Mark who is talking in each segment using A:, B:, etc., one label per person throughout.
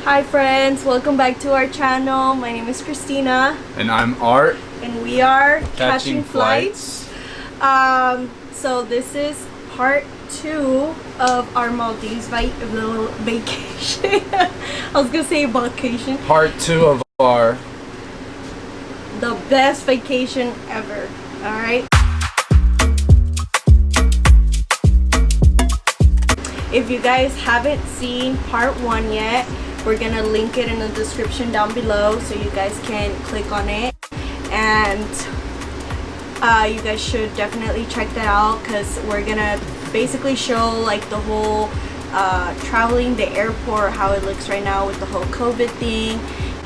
A: Hi friends, welcome back to our channel. My name is Christina.
B: And I'm Art.
A: And we are
B: Catching Flights.
A: So this is part 2 of our Maldives vacation. I was gonna say vacation.
B: Part 2 of our...
A: the best vacation ever. Alright? If you guys haven't seen part 1 yet, we're gonna link it in the description down below so you guys can click on it, and you guys should definitely check that out because we're gonna basically show like the whole traveling the airport, how it looks right now with the whole COVID thing.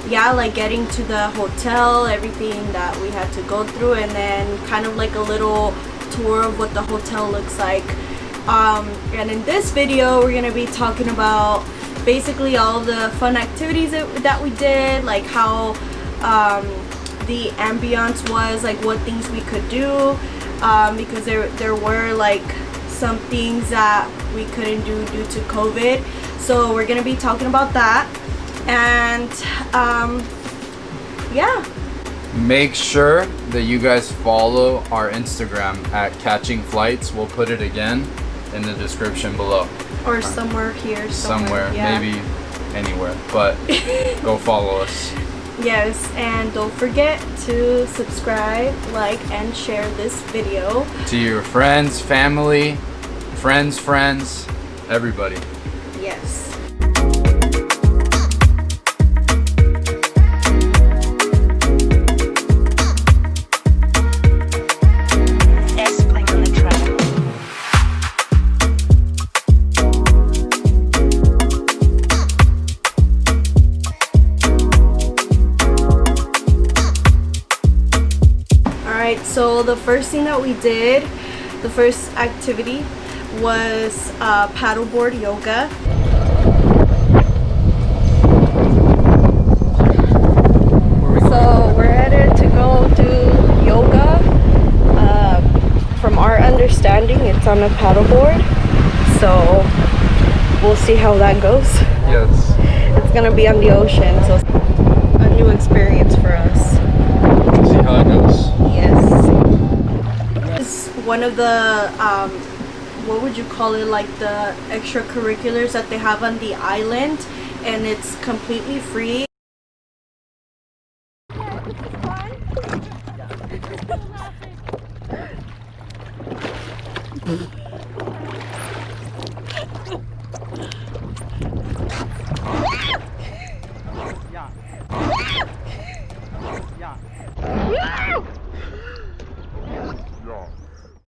A: Yeah, like getting to the hotel, everything that we had to go through, and then kind of like a little tour of what the hotel looks like. And in this video we're gonna be talking about basically all the fun activities that we did, like how the ambiance was, like what things we could do, because there were like some things that we couldn't do due to COVID. So we're gonna be talking about that, and yeah.
B: Make sure that you guys follow our Instagram at @CATCHINGFlights. We'll put it again in the description below.
A: Or somewhere here.
B: Somewhere,
A: yeah.
B: maybe anywhere, but go follow us.
A: Yes, and don't forget to subscribe, like, and share this video
B: to your friends, family, friends, everybody.
A: Yes. So the first thing that we did, the first activity was paddleboard yoga. So we're headed to go do yoga. From our understanding, it's on a paddleboard. So we'll see how that goes.
B: Yes.
A: It's gonna be on the ocean, so a new experience for us.
B: See how it goes.
A: Yes. It's one of the what would you call it, like the extracurriculars that they have on the island, and it's completely free.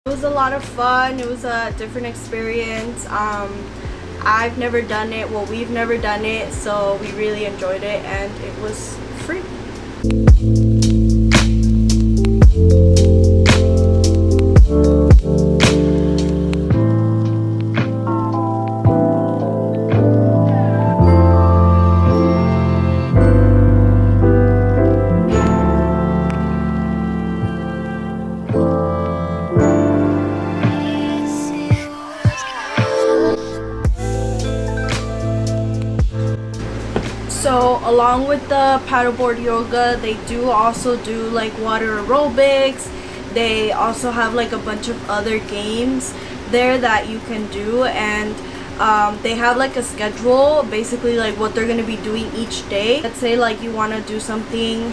A: It was a lot of fun. It was a different experience. I've never done it. Well, we've never done it, so we really enjoyed it, and it was free. So along with the paddleboard yoga, they do also do like water aerobics. They also have like a bunch of other games there that you can do, and they have like a schedule, basically like what they're going to be doing each day. Let's say like you want to do something,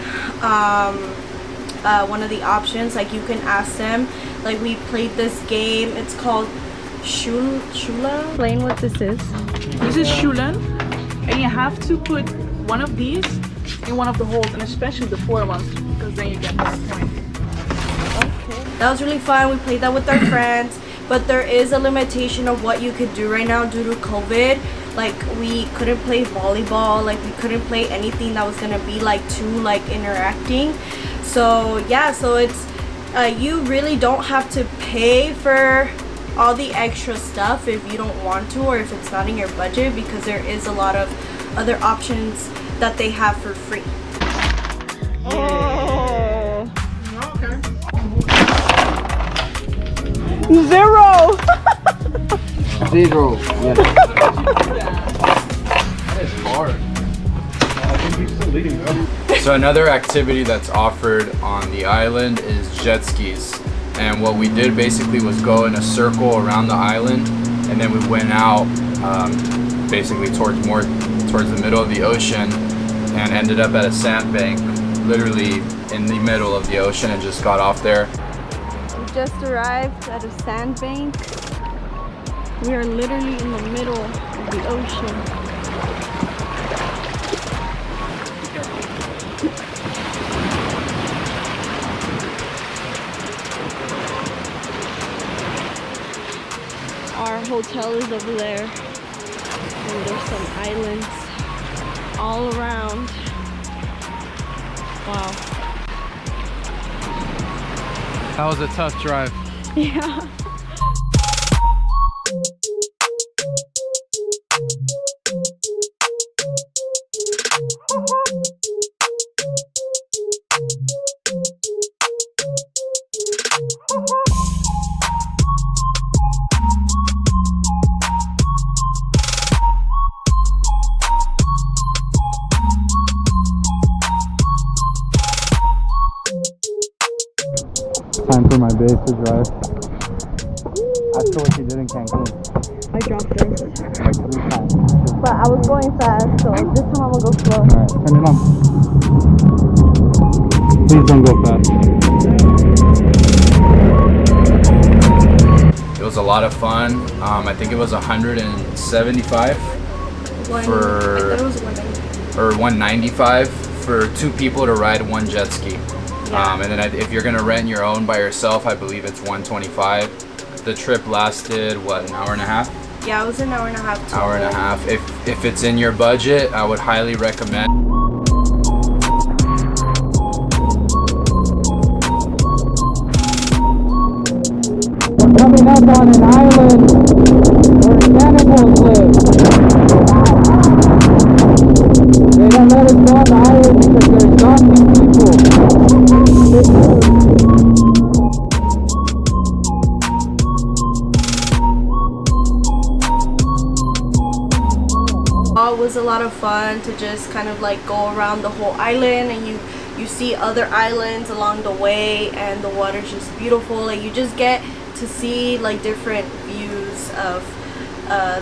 A: one of the options, like you can ask them. Like we played this game, it's called Shula. Explain what this is.
C: This is Shulan, and you have to put one of these in one of the holes, and especially the 4 ones, because then you get this point.
A: Okay. That was really fun. We played that with our friends, but there is a limitation of what you could do right now due to COVID. Like we couldn't play volleyball, like we couldn't play anything that was gonna be like too like interacting. So yeah, so it's you really don't have to pay for all the extra stuff if you don't want to, or if it's not in your budget, because there is a lot of other options that they have for free. Oh.
C: Okay.
A: 0.
D: 0. Yeah.
B: That is hard. So another activity that's offered on the island is jet skis. And what we did basically was go in a circle around the island, and then we went out basically towards the middle of the ocean and ended up at a sandbank, literally in the middle of the ocean, and just got off there.
A: We just arrived at a sandbank. We are literally in the middle of the ocean. Our hotel is over there, and there's some islands all around. Wow.
B: That was a tough drive.
A: Yeah.
B: Time for my base to drive. Ask her what she did in Cancun.
A: I dropped this.
B: Like 3 times.
A: But I was going fast, so this time I'm gonna go slow.
B: Alright, turn it on. Please don't go fast. It was a lot of fun. I think it was 175
A: I thought it was 190.
B: or 195 for 2 people to ride 1 jet ski.
A: Yeah.
B: And then if you're gonna rent your own by yourself, I believe it's 125. The trip lasted what, an hour and a half?
A: Yeah, it was an hour and a half.
B: Hour and a half. If it's in your budget, I would highly recommend.
D: We're coming up on an island where cannibals live. They don't let us go on the island because they're zombie people.
A: It was a lot of fun to just kind of like go around the whole island, and you see other islands along the way, and the water's just beautiful. Like, you just get to see like different views of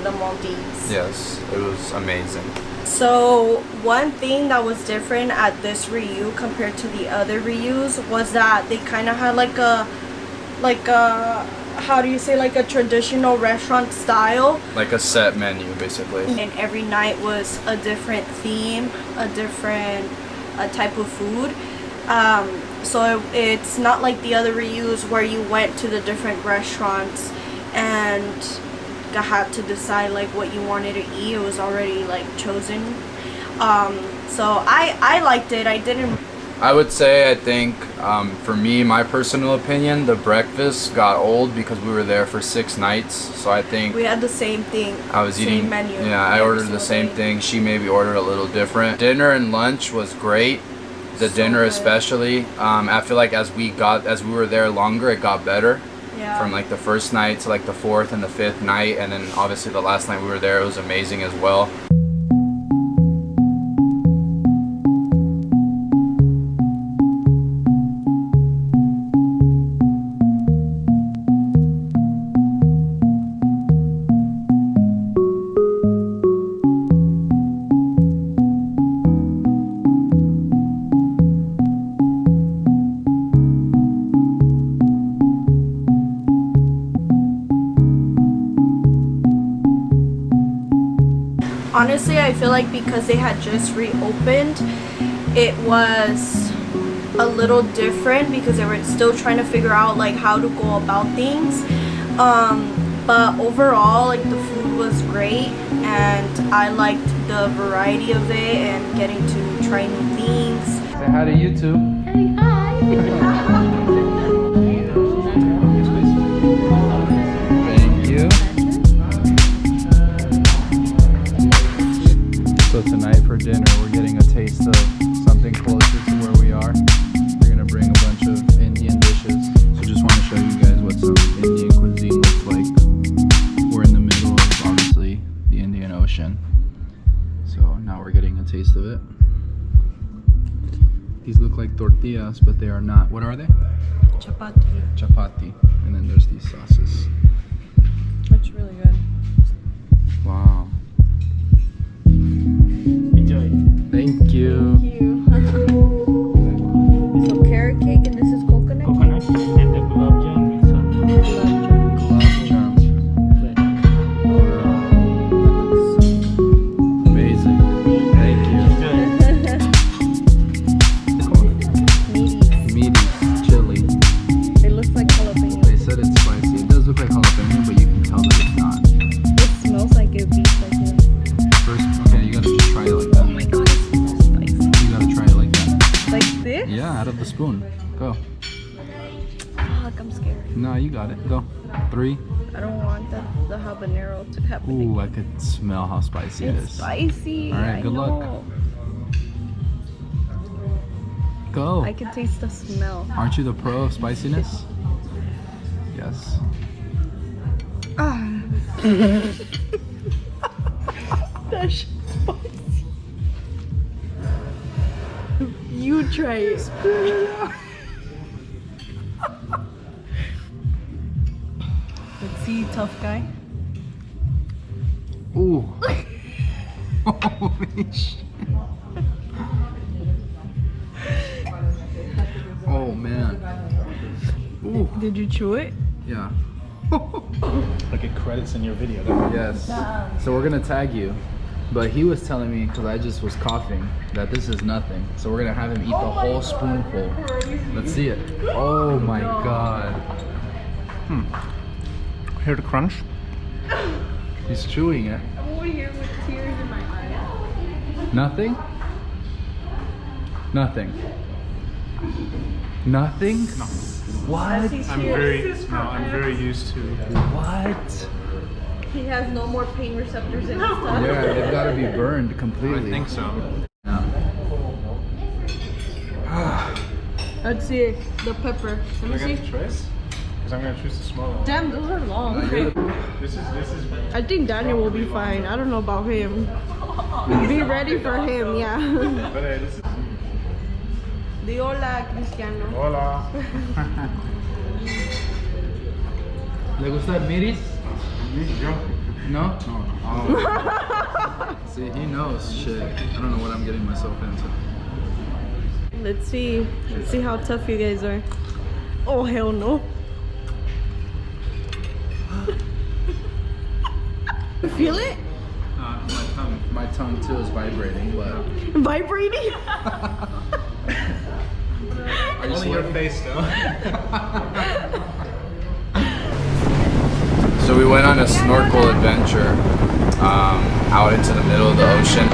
A: the Maldives.
B: Yes, it was amazing.
A: So one thing that was different at this RIU compared to the other RIUs was that they kind of had like a how do you say, like a traditional restaurant style,
B: Like a set menu, basically.
A: and every night was a different theme, a different type of food. So it's not like the other RIUs where you went to the different restaurants and had to decide like what you wanted to eat. It was already like chosen. So I liked it.
B: I would say, I think, for me, my personal opinion, the breakfast got old because we were there for 6 nights. So I think
A: we had the same thing.
B: I was eating.
A: Menu.
B: Yeah, I ordered the same thing. She maybe ordered a little different. Dinner and lunch was great. The
A: So
B: dinner
A: good.
B: especially. I feel like as we were there longer, it got better.
A: Yeah.
B: From like the first night to like the 4th and the 5th night, and then obviously the last night we were there, it was amazing as well.
A: Honestly, I feel like because they had just reopened, it was a little different because they were still trying to figure out like how to go about things. But overall, like, the food was great, and I liked the variety of it and getting to try new things.
B: Say hi to YouTube. Thank you. So tonight for dinner, we're getting a taste of something closer to where we are. We're gonna bring a bunch of Indian dishes. So just want to show you guys what some Indian cuisine looks like. We're in the middle of, obviously, the Indian Ocean. So now we're getting a taste of it. These look like tortillas, but they are not. What are they?
A: Chapati.
B: Chapati. And then there's these sauces.
A: It's really good.
B: Wow.
E: Enjoy.
B: Thank you.
A: Thank you. So carrot cake, and this is coconut.
E: Coconut and the gulab jamun with some
B: Gulab jamun.
E: bread.
B: Amazing. Thank you.
E: Enjoy.
B: Meaty chili.
A: It looks like jalapeno.
B: They said it's spicy. It does look like jalapeno, but you can tell that it's not.
A: It smells like it beats like it.
B: First, okay, you gotta just try it like that.
A: Oh my god, it smells spicy.
B: You gotta try it like that.
A: Like this?
B: Yeah, out of the spoon. Go.
A: Fuck, I'm scared.
B: No, you got it. Go. 3.
A: I don't want the habanero to happen.
B: Ooh, I could smell how spicy it
A: It's
B: is.
A: spicy.
B: All right,
A: I
B: good luck.
A: know.
B: Go.
A: I can taste the smell.
B: Aren't you the pro of spiciness? Yes.
A: Ah. That's spicy. You try it. Let's see, tough guy.
B: Ooh. Holy shit. Oh man. Ooh.
A: Did you chew it?
B: Yeah.
E: Like it credits in your video. Don't you?
B: Yes. So we're gonna tag you. But he was telling me, because I just was coughing, that this is nothing. So we're gonna have him eat the whole spoonful. Let's see it. Oh my god.
E: Hear the crunch?
B: He's chewing it.
A: I'm over here with tears in my eyes.
B: Nothing? Nothing. Nothing?
E: No.
B: What?
E: I'm very used to.
B: What?
A: He has no more pain receptors in his tongue.
B: Yeah, they've got to be burned completely.
E: I think so.
B: Yeah.
A: Let's see the pepper. Let me see.
E: choice? Because I'm gonna choose the small one.
A: Damn, those are long.
E: This is.
A: I think Daniel will be fine. I don't know about him. Be ready for him, yeah.
E: But hey, this is.
A: Di hola, Cristiano.
E: Hola.
B: ¿Le gusta el miris?
E: Yo.
B: No?
E: No.
B: Oh. See, he knows shit. I don't know what I'm getting myself into.
A: Let's see. Let's see how tough you guys are. Oh, hell no. Feel it?
B: My tongue too is vibrating, but
A: Vibrating?
B: are you
E: Only your
B: sweating?
E: face though.
B: So we went on a snorkel adventure out into the middle of the ocean.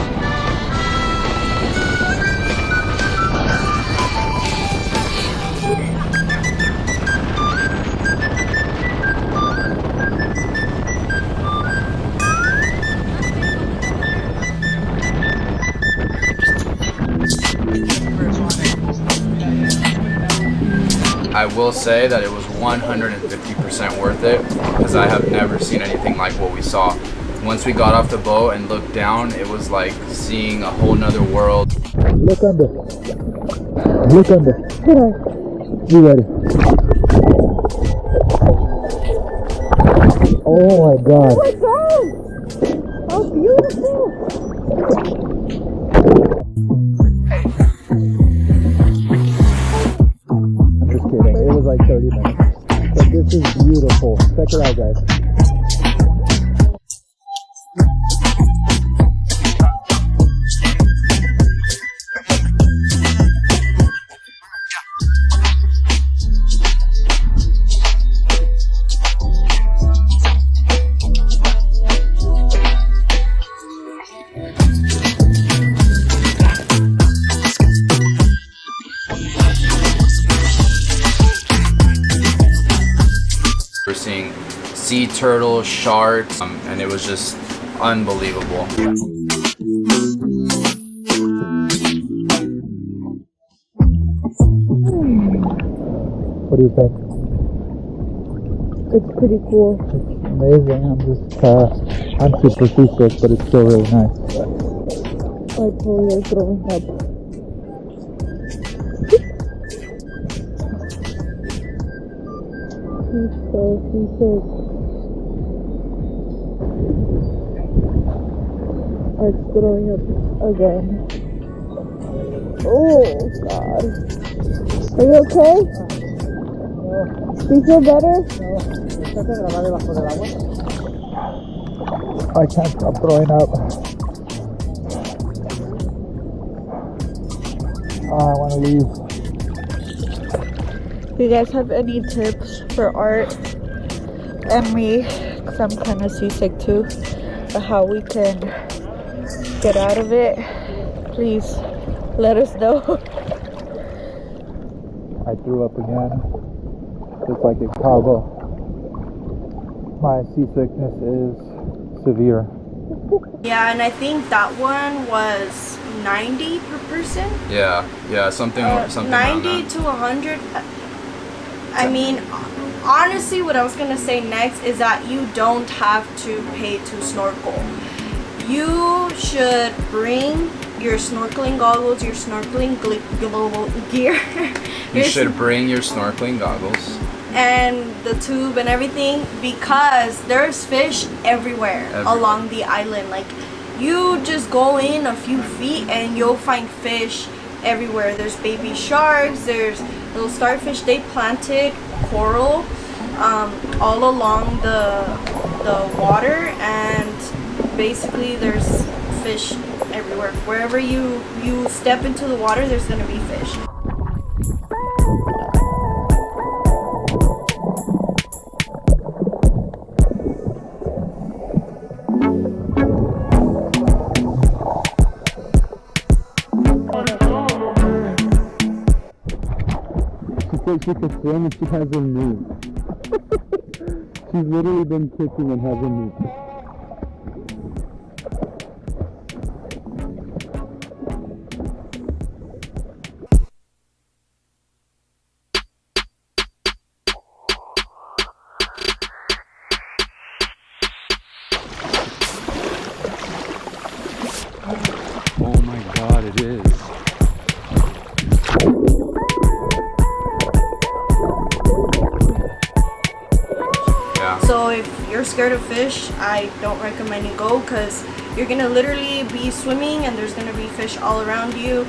B: I will say that it was 150% worth it because I have never seen anything like what we saw. Once we got off the boat and looked down, it was like seeing a whole nother world.
D: Look under. Look under. You ready? Oh my god.
A: Oh my god! How beautiful!
D: I'm just kidding. It was like 30 minutes. But this is beautiful. Check it out, guys.
B: We're seeing sea turtles, sharks, and it was just unbelievable.
D: What do you think?
A: It's pretty cool.
D: It's amazing. I'm super seasick, but it's still really nice.
A: I totally throwing up.
C: So seasick. It's throwing up again. Oh God. Are you okay? Do you feel better?
D: I can't stop throwing up. I want to leave.
C: Do you guys have any tips for Art and me? Because I'm kind of seasick too. But how we can get out of it? Please let us know.
D: I threw up again, just like in Cabo. My seasickness is severe.
A: Yeah, and I think that one was 90 per person.
B: Yeah, something around
A: 90
B: that.
A: to 100. I mean, honestly, what I was gonna say next is that you don't have to pay to snorkel. You should bring your snorkeling goggles, your snorkeling gear.
B: You should bring your snorkeling goggles.
A: And the tube and everything, because there's fish everywhere along the island. Like, you just go in a few feet and you'll find fish everywhere. There's baby sharks, there's little starfish. They planted coral all along the water, and basically there's fish everywhere. Wherever you step into the water, there's gonna be fish.
D: She said she could swim and she hasn't moved. She's literally been kicking and hasn't moved.
B: Oh my God, it is.
A: So if you're scared of fish, I don't recommend you go, because you're gonna literally be swimming and there's gonna be fish all around you.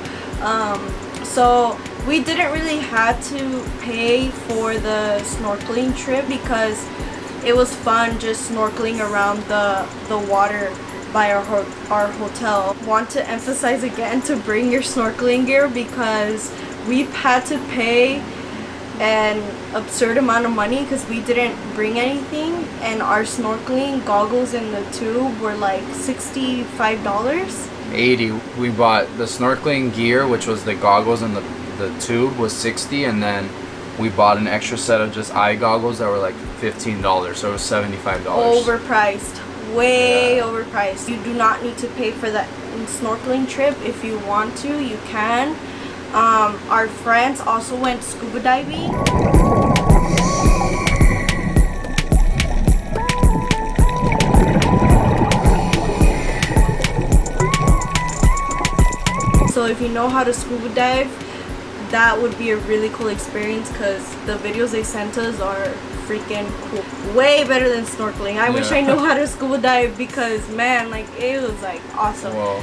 A: So we didn't really have to pay for the snorkeling trip because it was fun just snorkeling around the water by our hotel. Want to emphasize again to bring your snorkeling gear, because we've had to pay an absurd amount of money because we didn't bring anything, and our snorkeling goggles in the tube were like $65.
B: 80. We bought the snorkeling gear, which was the goggles and the tube, was 60, and then we bought an extra set of just eye goggles that were like $15, so it was $75.
A: Overpriced, way overpriced. You do not need to pay for that snorkeling trip. If you want to, you can. Our friends also went scuba diving. So if you know how to scuba dive, that would be a really cool experience, because the videos they sent us are freaking cool. Way better than snorkeling. I wish I knew how to scuba dive, because man, like, it was like awesome.
B: Whoa.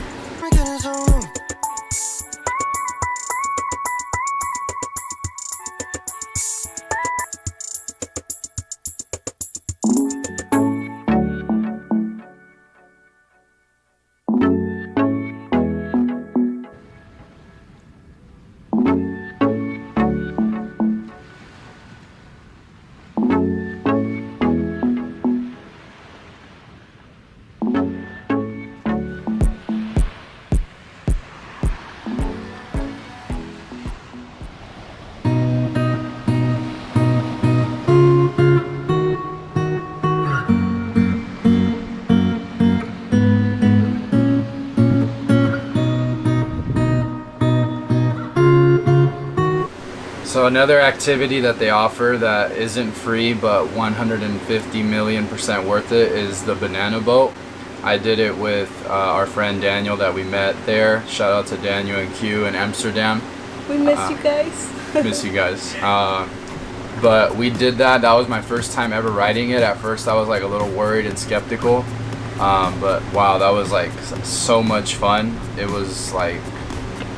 B: So another activity that they offer that isn't free but 150 million% worth it is the banana boat. I did it with our friend Daniel that we met there. Shout out to Daniel and Q in Amsterdam.
A: We miss you guys.
B: Miss you guys. But we did that. That was my first time ever riding it. At first I was like a little worried and skeptical, but wow, that was like so much fun. It was like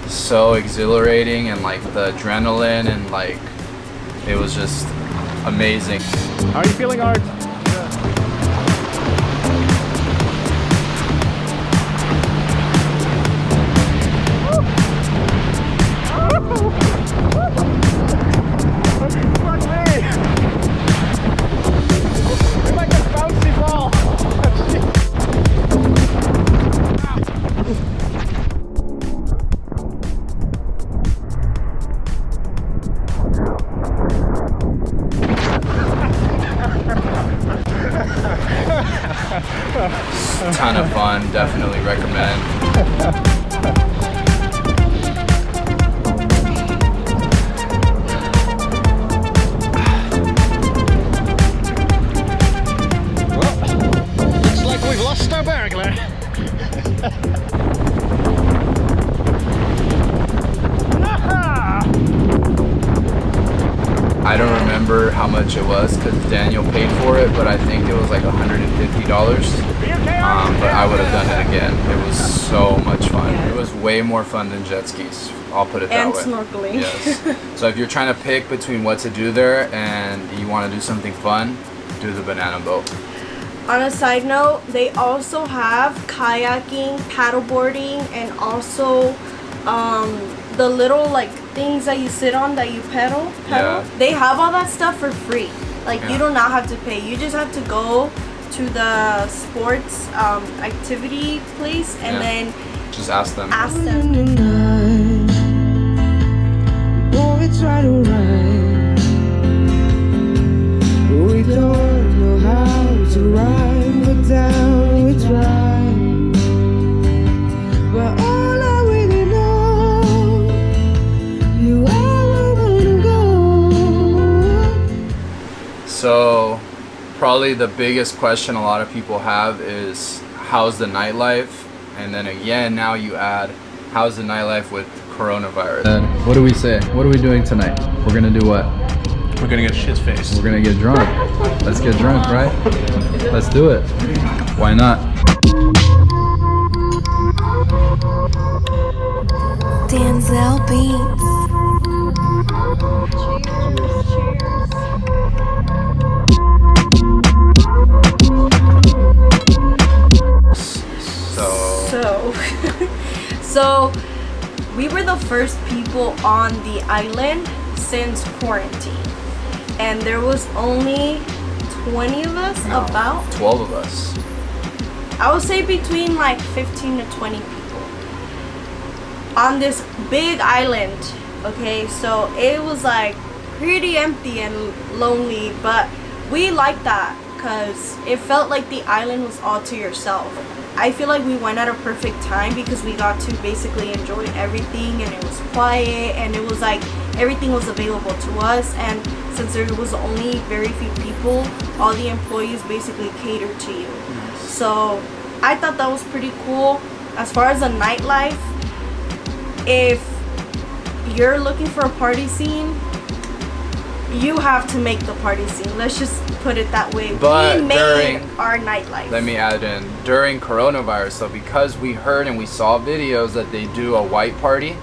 B: so exhilarating, and like the adrenaline, and like it was just amazing.
E: How are you feeling, Art?
B: Ton of fun, definitely recommend.
E: Looks like we've lost our burglar.
B: I don't remember how much it was because Daniel paid for it, but I think it was like $150. But I would have done it again. It was so much fun. It was way more fun than jet skis. I'll put it that
A: And
B: way.
A: snorkeling.
B: Yes. So if you're trying to pick between what to do there and you want to do something fun, do the banana boat.
A: On a side note, they also have kayaking, paddleboarding, and also the little like things that you sit on that you pedal.
B: Yeah.
A: They have all that stuff for free. Like
B: Yeah.
A: you do not have to pay. You just have to go to the sports activity place and
B: Yeah.
A: then
B: Just ask them.
A: ask them.
F: Boy, try to ride. We don't know how to ride, but down we try. But all I really know, you are gonna go.
B: So probably the biggest question a lot of people have is how's the nightlife? And then again, now you add how's the nightlife with coronavirus? What do we say? What are we doing tonight? We're gonna do what?
E: We're gonna get shit-faced.
B: We're gonna get drunk. Let's get drunk, right? Let's do it. Why not?
G: Denzel Beats.
A: So we were the first people on the island since quarantine, and there was only 20 of us.
B: No,
A: About
B: 12 of us.
A: I would say between like 15 to 20 people on this big island. Okay, so it was like pretty empty and lonely, but we liked that because it felt like the island was all to yourself. I feel like we went at a perfect time because we got to basically enjoy everything, and it was quiet, and it was like everything was available to us. And since there was only very few people, all the employees basically catered to you. So I thought that was pretty cool. As far as the nightlife, if you're looking for a party scene, you have to make the party scene. Let's just put it that way.
B: But
A: we made
B: during
A: our nightlife.
B: Let me add in, during coronavirus, so because we heard and we saw videos that they do a white party,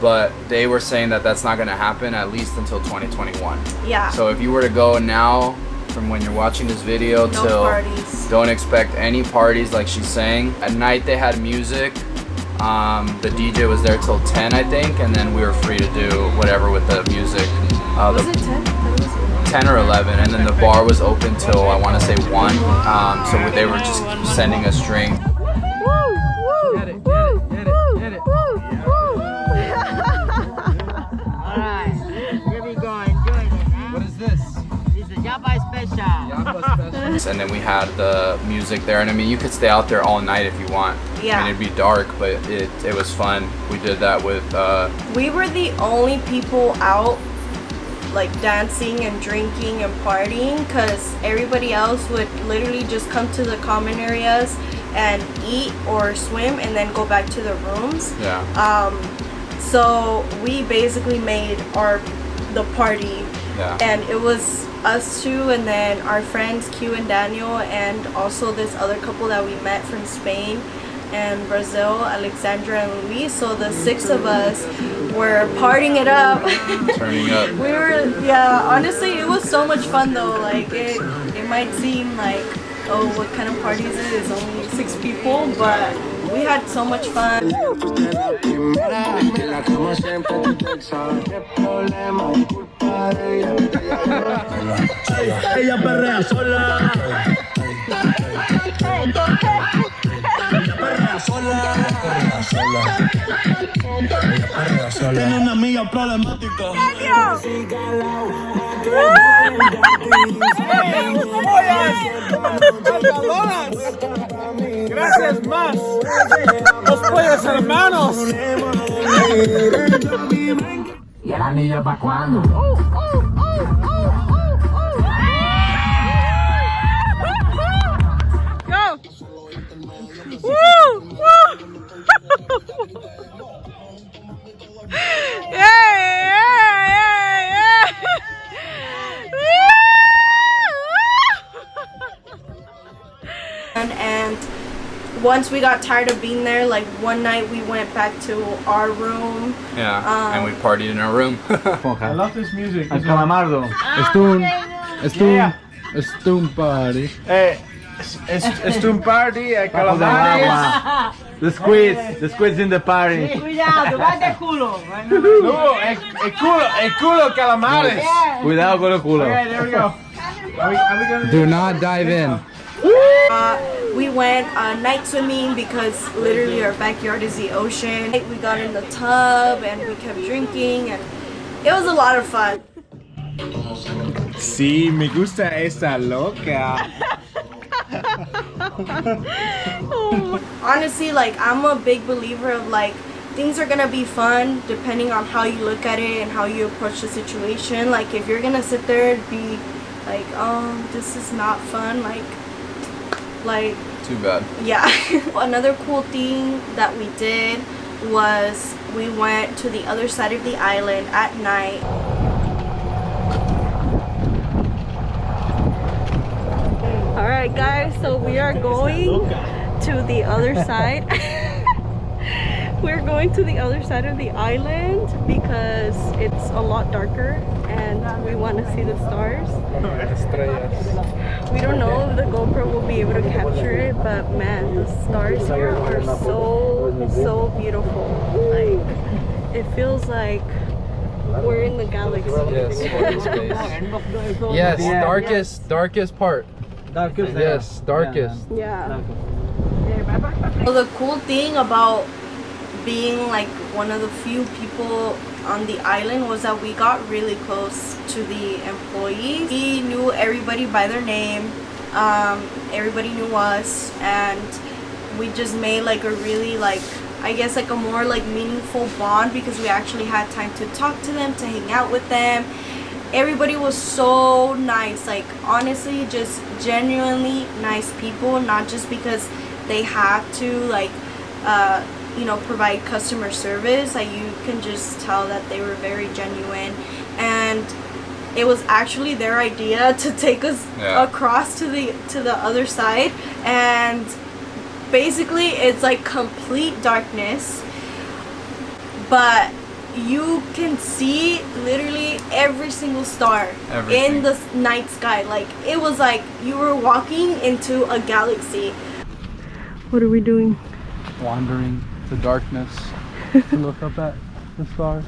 B: but they were saying that that's not going to happen at least until 2021.
A: Yeah.
B: So if you were to go now, from when you're watching this video
A: No
B: till
A: parties.
B: don't expect any parties like she's saying. At night they had music. The DJ was there till 10, I think, and then we were free to do whatever with the music.
A: Was it 10?
B: 10 or 11, and then the bar was open till I want to say 1. So they were just sending us drinks.
F: Get it, get it, get it, get it.
H: Alright, here we go, enjoy it, huh?
B: What is this?
H: This is Japa Special.
B: And then we had the music there, and I mean you could stay out there all night if you want.
A: Yeah.
B: I mean it'd be dark, but it was fun. We did that with
A: We were the only people out like dancing and drinking and partying, because everybody else would literally just come to the common areas and eat or swim and then go back to their rooms.
B: yeah.
A: So we basically made our the party.
B: Yeah.
A: And it was us two, and then our friends Q and Daniel, and also this other couple that we met from Spain and Brazil, Alexandra and Luis. So the 6 of us were partying it up.
B: Turning up.
A: We were, yeah, honestly, it was so much fun though. Like, it might seem like, oh, what kind of party is it? It's only 6 people, but we had so much fun.
F: Tiene una amiga problemática.
E: Gracias más. Los pollos hermanos.
F: ¿Y el anillo pa' cuándo?
C: Go! Woo! Woo! Yeah!
A: And once we got tired of being there, like one night we went back to our room.
B: Yeah, and we partied in our room.
E: I love this music.
D: El calamardo. Stun party.
E: Stun party, el calamar.
D: The squids in the party.
H: Cuidado, va de culo.
E: No, el culo, calamares.
D: Cuidado con el culo.
E: Okay, there we go. Are we gonna
D: Do not dive in.
A: We went night swimming because literally our backyard is the ocean. We got in the tub and we kept drinking, and it was a lot of fun.
E: Sí, me gusta esta loca.
A: Honestly, like, I'm a big believer of like things are gonna be fun depending on how you look at it and how you approach the situation. Like, if you're gonna sit there and be like, oh, this is not fun, like
B: Too bad.
A: yeah. Another cool thing that we did was we went to the other side of the island at night. Alright guys, so we are going to the other side. We're going to the other side of the island because it's a lot darker and we want to see the stars. We don't know if the GoPro will be able to capture it, but man, the stars here are so beautiful. Like, it feels like we're in the galaxy.
B: Yes, space. Yes, darkest part.
E: Darkest.
B: Yes, darkest.
A: Yeah. So the cool thing about being like one of the few people on the island was that we got really close to the employees. We knew everybody by their name. Everybody knew us, and we just made like a really, like, I guess, like a more like meaningful bond because we actually had time to talk to them, to hang out with them. Everybody was so nice, like honestly just genuinely nice people, not just because they have to like you know, provide customer service. Like, you can just tell that they were very genuine, and it was actually their idea to take us across to the other side, and basically it's like complete darkness, but you can see literally every single star in the night sky. Like, it was like you were walking into a galaxy. What are we doing?
D: Wandering to darkness to look up at the stars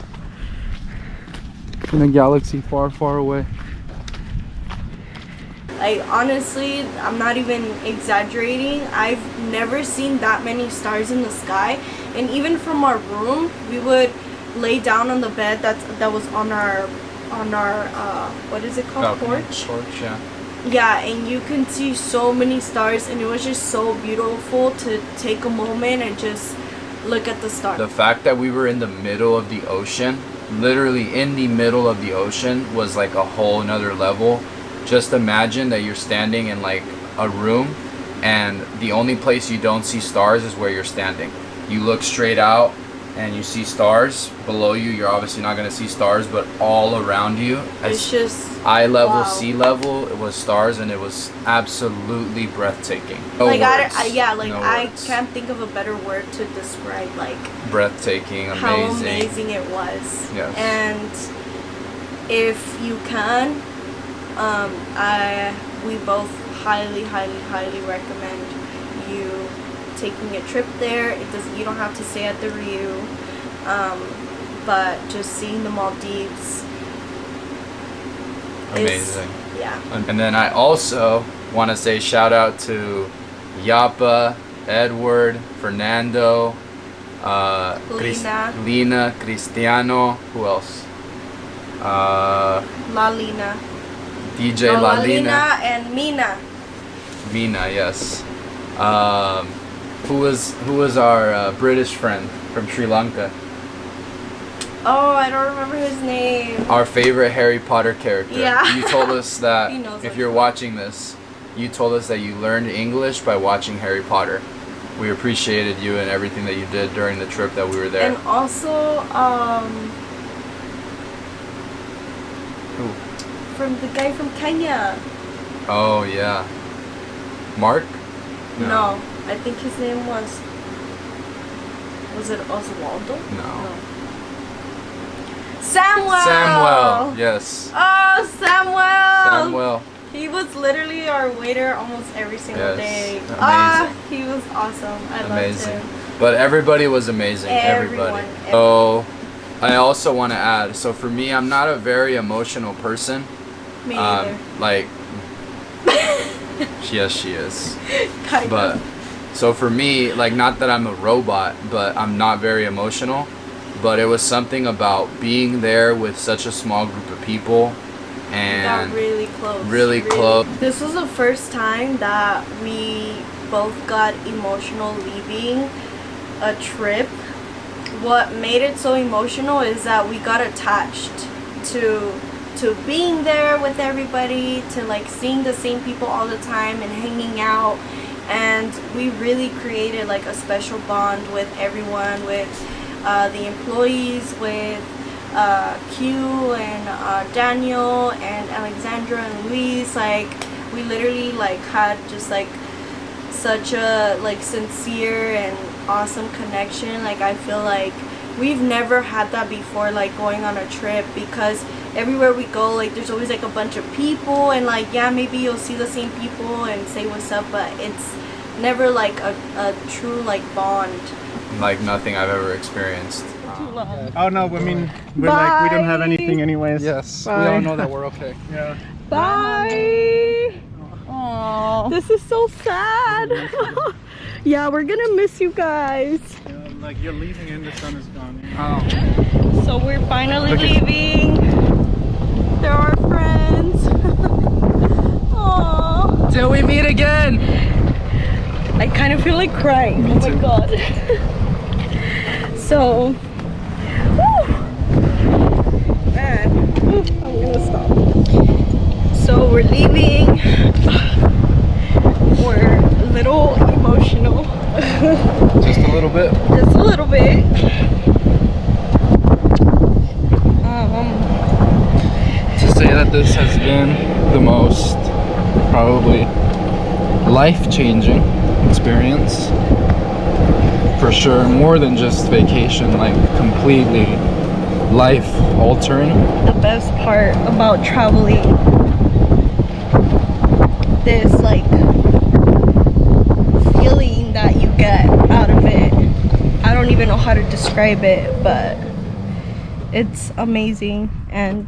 D: in a galaxy far, far away.
A: Like, honestly, I'm not even exaggerating. I've never seen that many stars in the sky. And even from our room, we would lay down on the bed that was on our what is it called? Porch?
B: Porch, yeah.
A: Yeah, and you can see so many stars, and it was just so beautiful to take a moment and just look at the stars.
B: The fact that we were in the middle of the ocean, literally in the middle of the ocean, was like a whole nother level. Just imagine that you're standing in like a room, and the only place you don't see stars is where you're standing. You look straight out and you see stars below you, you're obviously not going to see stars, but all around you,
A: It's just
B: eye level,
A: wow.
B: sea level, it was stars, and it was absolutely breathtaking. No
A: like
B: words.
A: I
B: words.
A: can't think of a better word to describe like
B: Breathtaking, amazing.
A: how amazing it was.
B: Yes.
A: And if you can, we both highly recommend you taking a trip there. You don't have to stay at the RIU, but just seeing the Maldives.
B: Amazing.
A: Yeah.
B: And then I also want to say shout out to Yapa, Edward, Fernando, Lina, Cristiano, who else?
A: La Lina.
B: DJ
A: No,
B: La
A: La
B: Lina.
A: and Mina.
B: Mina, yes. Who was our British friend from Sri Lanka?
A: Oh, I don't remember his name.
B: Our favorite Harry Potter character.
A: Yeah.
B: You told us that
A: He knows
B: if
A: us.
B: you're watching this, you told us that you learned English by watching Harry Potter. We appreciated you and everything that you did during the trip that we were there.
A: And also,
B: Who?
A: from the guy from Kenya.
B: Oh yeah. Mark?
A: No, I think his name was it Oswaldo?
B: No.
A: Samuel!
B: Yes.
A: Oh, Samuel!
B: Samuel.
A: He was literally our waiter almost every single
B: Yes,
A: day.
B: amazing.
A: He was awesome. I
B: Amazing.
A: loved him.
B: But everybody was amazing.
A: Everyone.
B: Everybody. So I also want to add, so for me, I'm not a very emotional person.
A: Me either.
B: Like, yes, she is.
A: Kind
B: But
A: of.
B: so for me, like, not that I'm a robot, but I'm not very emotional. But it was something about being there with such a small group of people, and
A: Got really close.
B: really close.
A: This was the first time that we both got emotional leaving a trip. What made it so emotional is that we got attached to being there with everybody, to like seeing the same people all the time and hanging out, and we really created like a special bond with everyone, with the employees, with Q and Daniel and Alexandra and Luis. Like, we literally like had just like such a like sincere and awesome connection. Like, I feel like we've never had that before, like going on a trip, because everywhere we go, like there's always like a bunch of people, and like, yeah, maybe you'll see the same people and say what's up, but it's never like a true like bond.
B: Like nothing I've ever experienced.
E: Oh no, I mean, we're like, we don't have anything anyways.
D: Yes,
C: Bye.
D: we all know that we're okay.
E: Yeah.
C: Bye.
A: Aww.
C: This is so sad. Yeah, we're gonna miss you guys.
E: Like, you're leaving and the sun is gone.
D: Oh.
A: So we're finally leaving. They're our friends. Aww.
D: Till we meet again.
A: I kind of feel like crying. Oh my god. So, woo, man, I'm gonna stop. So we're leaving. We're a little emotional.
D: Just a little bit.
A: Just a little bit.
D: To say that this has been the most probably life-changing experience, for sure, more than just vacation, like completely life-altering.
A: The best part about traveling, this like feeling that you get out of it, I don't even know how to describe it, but it's amazing and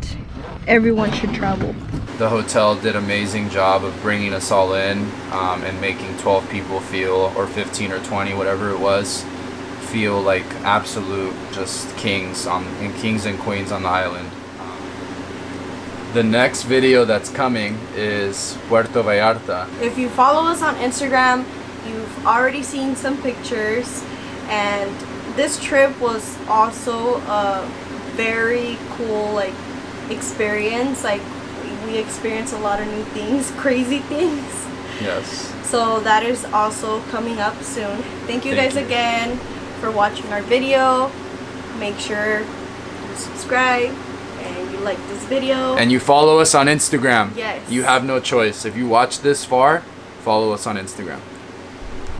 A: everyone should travel.
B: The hotel did an amazing job of bringing us all in and making 12 people feel, or 15 or 20, whatever it was, feel like absolute just kings and queens on the island. The next video that's coming is Puerto Vallarta.
A: If you follow us on Instagram, you've already seen some pictures, and this trip was also a very cool like experience. Like, we experienced a lot of new things, crazy things.
B: Yes.
A: So that is also coming up soon. Thank you
B: Thank
A: guys
B: you.
A: again for watching our video. make sure you subscribe and you like this video.
B: And you follow us on Instagram.
A: Yes.
B: You have no choice. If you watch this far, follow us on Instagram.